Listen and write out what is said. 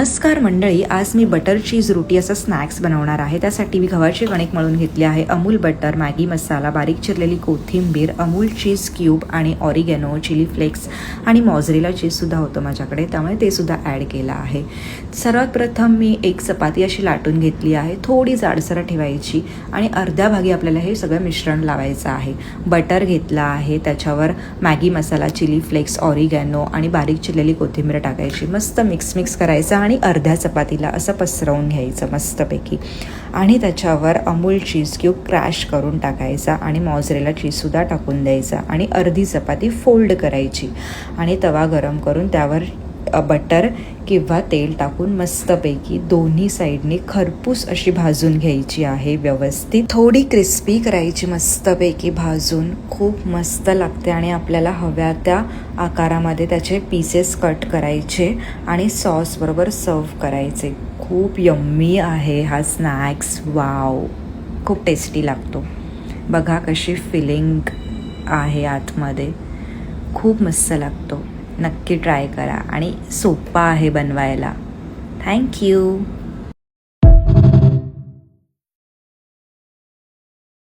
नमस्कार मंडळी, आज मी बटर चीज रोटी असा स्नॅक्स बनवणार आहे. त्यासाठी मी गव्हाचे कणिक मळून घेतले आहे. अमूल बटर, मॅगी मसाला, बारीक चिरलेली कोथिंबीर, अमूल चीज क्यूब आणि ऑरिगॅनो, चिली फ्लेक्स आणि मॉझरेला चीजसुद्धा होतं माझ्याकडे, त्यामुळे ते सुद्धा ॲड केलं आहे. सर्वात प्रथम मी एक चपाती अशी लाटून घेतली आहे, थोडी जाडसर ठेवायची आणि अर्ध्या भागी आपल्याला हे सगळं मिश्रण लावायचं आहे. बटर घेतला आहे, त्याच्यावर मॅगी मसाला, चिली फ्लेक्स, ऑरिगॅनो आणि बारीक चिरलेली कोथिंबीर टाकायची. मस्त मिक्स करायचं आणि अर्ध्या चपातीला असं पसरवून घ्यायचं मस्तपैकी. आणि त्याच्यावर अमूल चीज क्यूब क्रॅश करून टाकायचा आणि मॉझरेला चीजसुद्धा टाकून द्यायचा आणि अर्धी चपाती फोल्ड करायची आणि तवा गरम करून त्यावर बटर किंवा तेल टाकून मस्तपैकी दोन्ही साईडने खरपूस अशी भाजून घ्यायची आहे. व्यवस्थित थोडी क्रिस्पी करायची मस्तपैकी भाजून. खूप मस्त लागते आणि आपल्याला हव्या त्या आकारामध्ये त्याचे पीसेस कट करायचे आणि सॉसबरोबर सर्व करायचे. खूप यम्मी आहे हा स्नॅक्स. वाव, खूप टेस्टी लागतो. बघा कशी फिलिंग आहे आतमध्ये, खूप मस्त लागतो. नक्की ट्राय करा आणि सोपा आहे बनवायला. थँक्यू.